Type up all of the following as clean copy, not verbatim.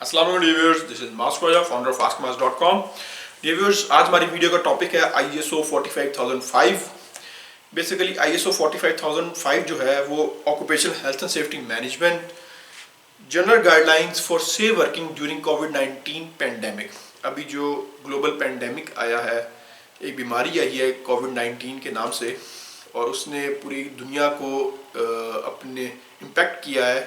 अस्सलाम वालेकुम viewers, this is mask founder of askmas.com। Viewers, आज हमारी वीडियो का टॉपिक है ISO 45005। बेसिकली ISO 45005 जो है वो occupational health and safety management general guidelines for safe working during covid pandemic. अभी जो ग्लोबल पेंडेमिक आया है, एक बीमारी आई है कोविड-19 के नाम से, और उसने पूरी दुनिया को अपने इम्पेक्ट किया है।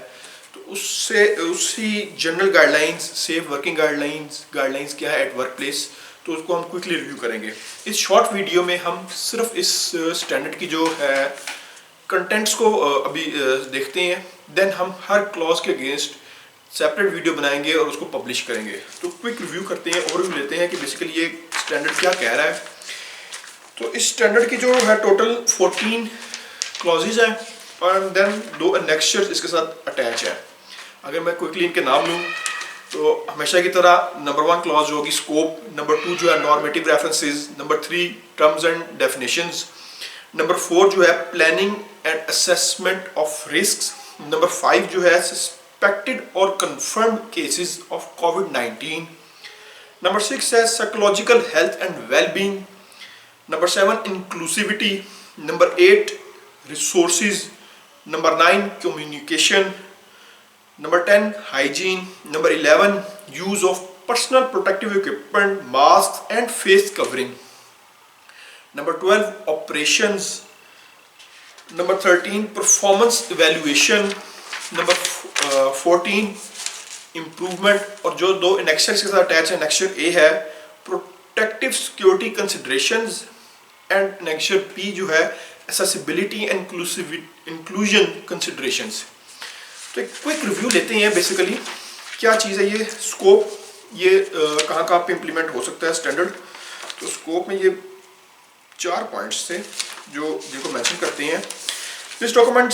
तो उससे उसी general guidelines, safe working guidelines क्या है एट वर्क प्लेस, तो उसको हम क्विकली रिव्यू करेंगे। इस शॉर्ट वीडियो में हम सिर्फ इस स्टैंडर्ड की जो है कंटेंट्स को अभी देखते हैं, देन हम हर क्लॉज के अगेंस्ट सेपरेट वीडियो बनाएंगे और उसको पब्लिश करेंगे। तो क्विक रिव्यू करते हैं, ओवरव्यू लेते हैं कि बेसिकली ये स्टैंडर्ड क्या कह रहा है। तो इस स्टैंडर्ड की जो है टोटल 14 क्लॉजेज हैं और देन 2 एनेक्सचर्स इसके साथ अटैच है। अगर मैं क्विकली इनके नाम लूँ तो हमेशा की तरह नंबर 1 क्लॉज होगी स्कोप, नंबर 2 जो है normative references, number 3 terms and definitions, number 4 जो है planning and assessment of risks, number 5 जो है सस्पेक्टेड और confirmed cases of covid, number 6 है psychological health and wellbeing, number 7 inclusivity, number 8 resources, number 9 communication, number 10 hygiene, number 11 use of personal protective equipment, masks and face covering, number 12 operations, number 13 performance evaluation, number 14 improvement, और जो 2 annexures के साथ attach है, annexure A है protective security considerations and annexure B जो है accessibility and inclusion considerations। तो एक क्विक रिव्यू लेते हैं बेसिकली क्या चीज़ है ये स्कोप, ये कहाँ कहाँ पे इम्प्लीमेंट हो सकता है स्टैंडर्ड। तो स्कोप में ये 4 पॉइंट्स थे जो जिनको मेंशन करते हैं। This document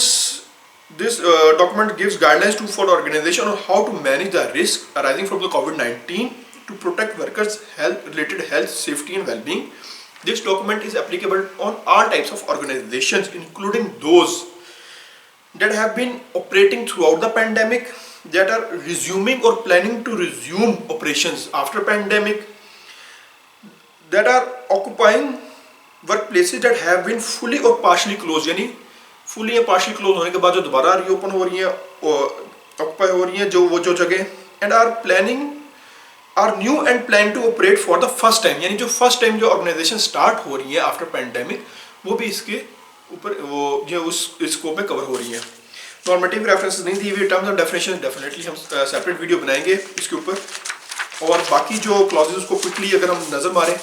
gives guidelines to for organisation on how to manage the risk arising from the कोविड-19 to protect workers health related health safety and wellbeing. This document is applicable on all types of organisations including those that have been operating throughout the pandemic, that are resuming or planning to resume operations after pandemic, that are occupying workplaces that have been fully or partially closed, यानी fully या partially closed होने के बाद जो दोबारा reopen हो रही हैं, ऑक्यूपाई हो रही हैं जो जगह, and are planning are new and plan to operate for the first time, यानी जो फर्स्ट टाइम जो ऑर्गेनाइजेशन स्टार्ट हो रही है आफ्टर पैंडेमिक, वो भी इसके ऊपर वो जो उस स्कोप में कवर हो रही है। नॉर्मेटिव रेफरेंसेस नहीं दी हुई, टर्म्स एंड डेफिनेशन डेफिनेटली हम सेपरेट वीडियो बनाएंगे इसके ऊपर, और बाकी जो क्लॉजेस उसको क्विकली अगर हम नज़र मारें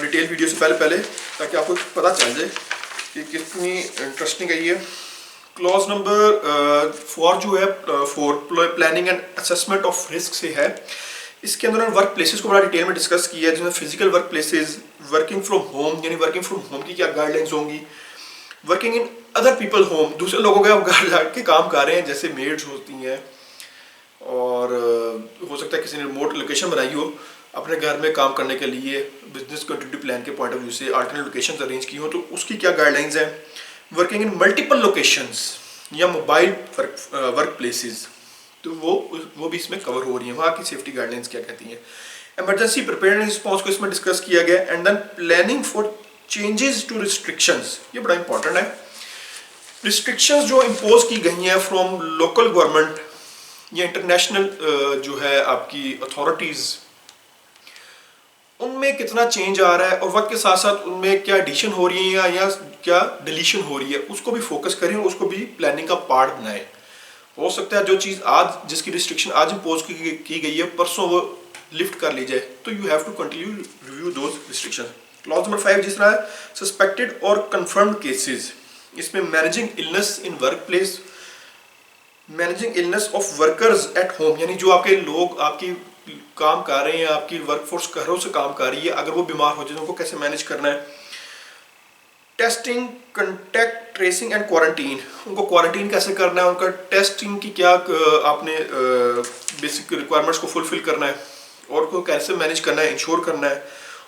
डिटेल वीडियो से पहले ताकि आपको पता चल जाए कि कितनी इंटरेस्टिंग है ये। क्लॉज नंबर 4 जो है 4 planning and assessment of risk से है। इसके अंदर वर्क प्लेसेस को बड़ा डिटेल में डिस्कस किया है, जिसमें physical work places, working from home यानी वर्किंग फ्रॉम होम की क्या गाइडलाइंस होंगी, working in other people home, दूसरे लोगों के आप घर के काम कर रहे हैं जैसे मेड्स होती हैं, और हो सकता है किसी ने रिमोट लोकेशन बनाई हो अपने घर में काम करने के लिए, बिजनेस कंटिन्यूटी प्लान के पॉइंट ऑफ व्यू से अल्टरनेट लोकेशन अरेंज की हो तो उसकी क्या गाइडलाइंस हैं, वर्किंग इन मल्टीपल लोकेशंस या मोबाइल वर्क प्लेसेस, तो वो भी इसमें कवर हो रही है। वहाँ की सेफ्टी गाइडलाइंस क्या कहती हैं। इमरजेंसी प्रिपेयरनेस रिस्पॉन्स को इसमें डिस्कस किया गया, and then planning for changes to restrictions, ये बड़ा इंपॉर्टेंट है। रिस्ट्रिक्शंस जो इम्पोज की गई हैं फ्रॉम लोकल गवर्नमेंट या इंटरनेशनल जो है आपकी अथॉरिटीज़, उनमें कितना चेंज आ रहा है और वक्त के साथ साथ उनमें क्या एडिशन हो रही है या क्या डिलीशन हो रही है, उसको भी फोकस करें और उसको भी प्लानिंग का पार्ट बनाएं। हो सकता है जो चीज़ आज जिसकी रिस्ट्रिक्शन आज इम्पोज की गई है परसों वो लिफ्ट कर ली जाए, तो you have to continue review those restriction. Clause number 5 जिस तरह है सस्पेक्टेड और कंफर्म्ड केसेस, इसमें managing illness in work place, managing illness of workers at home, यानी जो आपके लोग आपकी काम कर रहे हैं, आपकी वर्कफोर्स घरों से काम कर रही है, अगर वो बीमार हो जाए तो उनको कैसे मैनेज करना है। Testing, contact tracing and quarantine, उनको क्वारंटीन कैसे करना है, उनका टेस्टिंग की क्या आपने बेसिक रिक्वायरमेंट्स को फुलफिल करना है और उनको कैसे मैनेज करना है, इंश्योर करना है,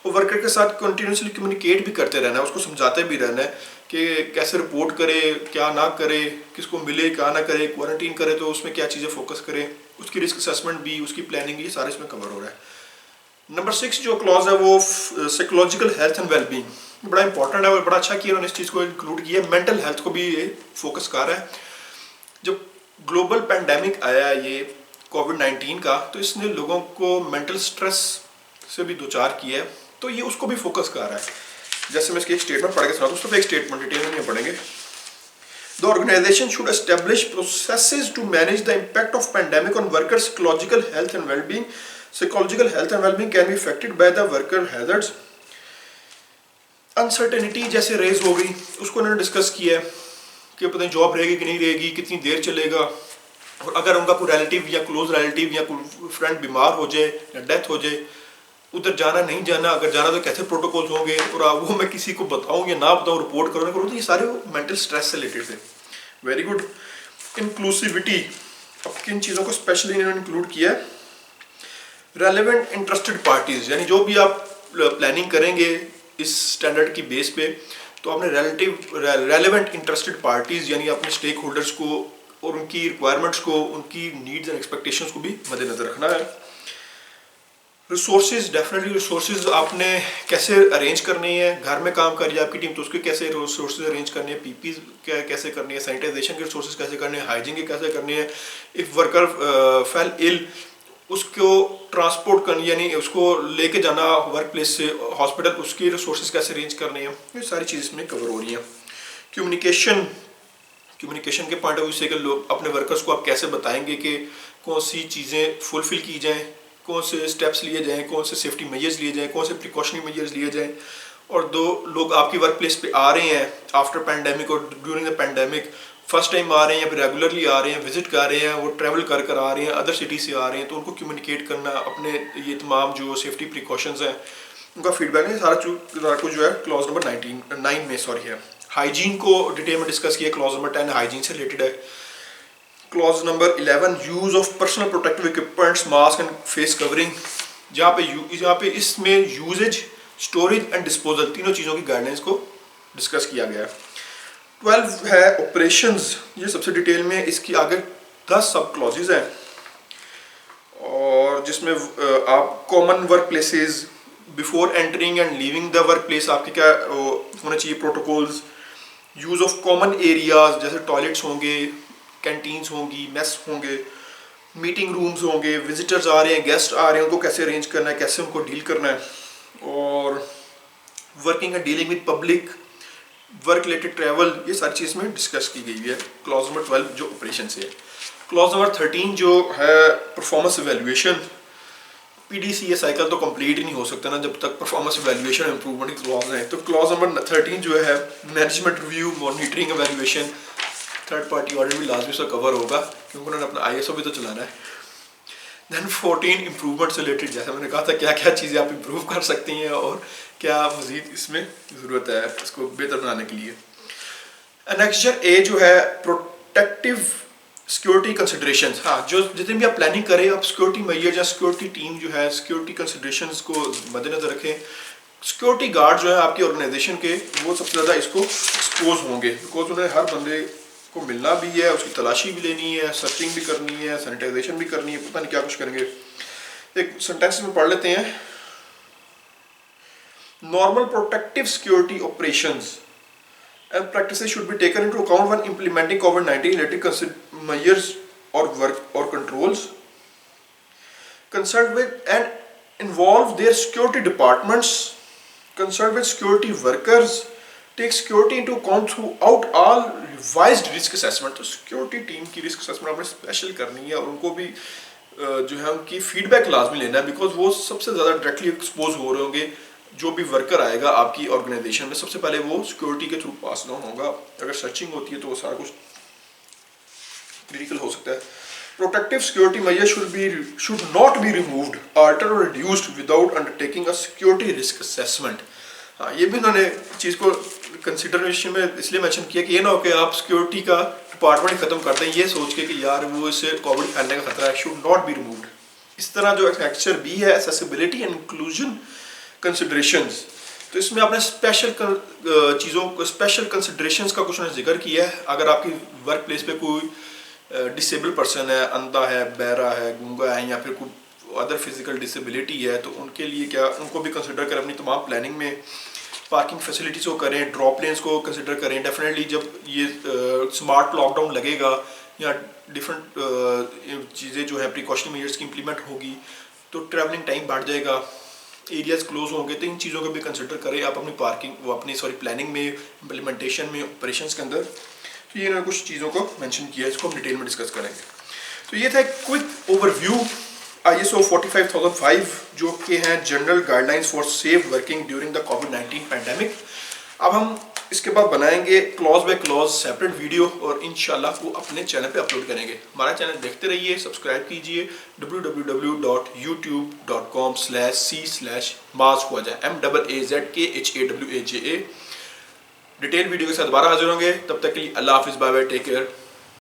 और वर्कर के साथ कंटिन्यूसली कम्युनिकेट भी करते रहना है, उसको समझाते भी रहना है कि कैसे रिपोर्ट करे, क्या ना करे, किसको मिले क्या ना करे, क्वारंटीन करे तो उसमें क्या चीज़ें फोकस करें, उसकी रिस्क असेसमेंट भी, उसकी प्लानिंग, ये सारे इसमें कवर हो रहा है। नंबर 6 जो क्लॉज है वो साइकोलॉजिकल हेल्थ एंड वेलबींग, बड़ा इंपॉर्टेंट है और बड़ा अच्छा किया उन्होंने इस चीज़ को इंक्लूड किया। मेंटल हेल्थ को भी ये फोकस कर रहा है। जब ग्लोबल पैंडेमिक आया ये कोविड-19 का, तो इसने लोगों को मेंटल स्ट्रेस से भी दो चार किया है, तो ये उसको भी फोकस कर रहा है। जैसे मैं इसकी एक स्टेटमेंट पढ़ के सुनाता हूँ, उसको एक स्टेटमेंट डिटेल में नहीं पढ़ेंगे। The organization should establish processes to manage the impact of pandemic on workers' psychological health and well-being. Psychological health and well-being can be affected by the worker hazards. Uncertainty जैसे raise हो गई, उसको उन्होंने discuss किया है कि पता नहीं जॉब रहेगी कि नहीं रहेगी, कितनी देर चलेगा, और अगर उनका कोई रिलेटिव या क्लोज रिलेटिव या कोई फ्रेंड बीमार हो जाए या डेथ हो जाए, उधर जाना नहीं जाना, अगर जाना तो कैसे प्रोटोकॉल्स होंगे, और वो मैं किसी को बताऊं या ना बताऊं, रिपोर्ट करूँ तो ये सारे मेंटल स्ट्रेस से रिलेटेड थे। Very good. इंक्लूसिविटी, अब किन चीज़ों को स्पेशली इन्होंने इंक्लूड किया है। रेलेवेंट इंटरेस्टेड पार्टीज, यानी जो भी आप प्लानिंग करेंगे इस स्टैंडर्ड की बेस पे, तो आपने रेलेवेंट इंटरेस्टेड पार्टीज यानी अपने स्टेक होल्डर्स को और उनकी रिक्वायरमेंट्स को, उनकी नीड्स एंड एक्सपेक्टेशंस को भी मद्देनजर रखना है। रिसोर्सेज, डेफिनेटली रिसोर्सेज आपने कैसे अरेंज करनी है, घर में काम कर रही है आपकी टीम तो उसके कैसे रिसोर्सेज अरेंज करने हैं, पीपी कैसे करनी है, सैनिटाइजेशन के रिसोर्सेज कैसे करने हैं, हाइजीन के कैसे करनी है, इफ़ वर्कर फेल इल उसको ट्रांसपोर्ट करनी, यानी उसको लेके जाना वर्क प्लेस से हॉस्पिटल, उसकी रिसोर्सेज कैसे अरेंज करने हैं, ये सारी चीज़ इसमें कवर हो रही हैं। कम्युनिकेशन के पॉइंट ऑफ व्यू से कि लोग अपने वर्कर्स को आप कैसे बताएंगे कि कौन सी चीज़ें फुलफिल की जाएँ, कौन से स्टेप्स लिए जाएँ, कौन से सेफ्टी मेजर्स लिए जाएँ, कौन से प्रिकॉशनरी मेजर्स लिए जाएँ। और दो लोग आपकी वर्क प्लेस पे आ रहे हैं आफ्टर पैंडेमिक और during the pandemic, first time आ रहे हैं या फिर रेगुलरली आ रहे हैं, विजिट कर रहे हैं, वो ट्रैवल कर कर आ रहे हैं, अदर सिटी से आ रहे हैं, तो उनको कम्युनिकेट करना अपने ये तमाम जो सेफ्टी प्रिकॉशंस हैं उनका फीडबैक है, सारा कुछ जो है क्लॉज नंबर 9 में है। हाइजीन को डिटेल में डिस्कस किया, क्लॉज नंबर 10 हाइजीन से रिलेटेड है। Clause number 11 use of personal protective equipments, mask and face covering, जहाँ पे इसमें यूजेज, स्टोरेज एंड डिस्पोजल तीनों चीज़ों की गाइडलाइंस को डिस्कस किया गया है। 12 है ऑपरेशंस, ये सबसे डिटेल में, इसकी आगे 10 सब क्लॉजेज हैं, और जिसमें आप common work places, before entering and leaving the work place आपके क्या होना चाहिए protocols, use of common areas जैसे टॉयलेट्स होंगे, कैंटीन्स होंगी, मेस होंगे, मीटिंग रूम्स होंगे, विजिटर्स आ रहे हैं, गेस्ट आ रहे हैं, उनको कैसे अरेंज करना है, कैसे उनको डील करना है, और working and dealing with public, work related travel, ये सारी चीज़ में डिस्कस की गई है। क्लॉज नंबर 12 जो ऑपरेशन से है। क्लॉज नंबर 13 जो है परफॉर्मेंस इवैल्यूएशन, पीडीसीए साइकिल तो कंप्लीट ही नहीं हो सकता ना जब तक परफॉर्मेंस इवैल्यूएशन इंप्रूवमेंट की क्लॉज है। तो क्लॉज नंबर 13 जो है management review, monitoring, evaluation, third party audit भी लाजमी से कवर होगा क्योंकि उन्होंने अपना आईएसओ भी तो चलाना है। देन 14 इम्प्रूवमेंट से रिलेटेड, जैसे मैंने कहा था क्या क्या चीज़ें आप इम्प्रूव कर सकती हैं और क्या मज़ीद इसमें ज़रूरत है इसको बेहतर बनाने के लिए। नेक्स्ट ए जो है प्रोटेक्टिव सिक्योरिटी कंसिडरेशंस, हाँ जो जितने भी आप प्लानिंग करें आप सिक्योरिटी मेजर या सिक्योरिटी टीम जो है सिक्योरिटी कंसिडरेशंस को मद्देनजर रखें। सिक्योरिटी गार्ड जो है आपकी ऑर्गेनाइजेशन के, वो सबसे ज़्यादा इसको एक्सपोज होंगे बिकॉज उन्हें हर बंदे को मिलना भी है, उसकी तलाशी भी लेनी है, सर्चिंग भी करनी है, सैनिटाइजेशन भी करनी है, पता नहीं क्या कुछ करेंगे। एक सेंटेंस में पढ़ लेते हैं, normal protective security operations and practices should be taken into account when implementing COVID-19 related measures or work or controls concerned with and involve their security departments, concerned with security workers, take security into account throughout all revised risk assessment। तो security team की risk assessment आपने special करनी है और उनको भी जो है उनकी फीडबैक लाजमी लेना है बिकॉज वो सबसे ज़्यादा डायरेक्टली एक्सपोज हो रहे होंगे। जो भी वर्कर आएगा आपकी ऑर्गेनाइजेशन में सबसे पहले वो सिक्योरिटी के थ्रू पास डाउन होगा, अगर सर्चिंग होती है तो वो सारा कुछ क्रिटिकल हो सकता है। Protective security measure should not be removed, altered और reduced without undertaking a security risk assessment. हाँ, ये भी उन्होंने चीज़ को कंसिडरेशन में इसलिए मेंशन किया कि ये ना हो कि आप सिक्योरिटी का डिपार्टमेंट ख़त्म कर दें ये सोच के कि यार वो इससे कोविड फैलने का खतरा है, शुड नॉट बी रिमूव्ड। इस तरह जो एक्चर बी है एक्सेसिबिलिटी एंड इंक्लूजन कंसिडरेशंस, तो इसमें आपने स्पेशल चीज़ों को, स्पेशल कंसिडरेशंस का कुछ उन्होंने जिक्र किया है। अगर आपकी वर्क प्लेस पे कोई डिसेबल पर्सन है, अंधा है, बहरा है, गूंगा है या फिर कोई अदर फिजिकल डिसेबिलिटी है, तो उनके लिए क्या उनको भी कंसिडर करें अपनी तमाम प्लानिंग में, पार्किंग फैसिलिटीज़ को करें, ड्रॉप लेन्स को कंसिडर करें। डेफिनेटली जब ये स्मार्ट लॉकडाउन लगेगा या डिफरेंट चीज़ें जो है प्रिकॉशनरी मेजर्स की इम्प्लीमेंट होगी तो ट्रैवलिंग टाइम बढ़ जाएगा, एरियाज़ क्लोज होंगे, तो इन चीज़ों को भी कंसिडर करें आप अपनी प्लानिंग में, इम्प्लीमेंटेशन में, ऑपरेशंस के अंदर। तो ये ना कुछ चीज़ों को मेंशन किया है, इसको हम डिटेल में डिस्कस करेंगे। तो ये था एक क्विक ओवरव्यू ISO 45005 जो कि हैं general guidelines for safe working during the covid pandemic. अब हम इसके बाद बनाएंगे clause by clause separate video और इंशाल्लाह वो अपने चैनल पे अपलोड करेंगे। हमारा चैनल देखते रहिए, सब्सक्राइब कीजिए www.youtube.com/c/mazkhwaja MAAZKHAWAJA। डिटेल वीडियो के साथ दोबारा हाजिर होंगे, तब तक के लिए अल्लाह हाफिज़, बाय बाय, टेक केयर।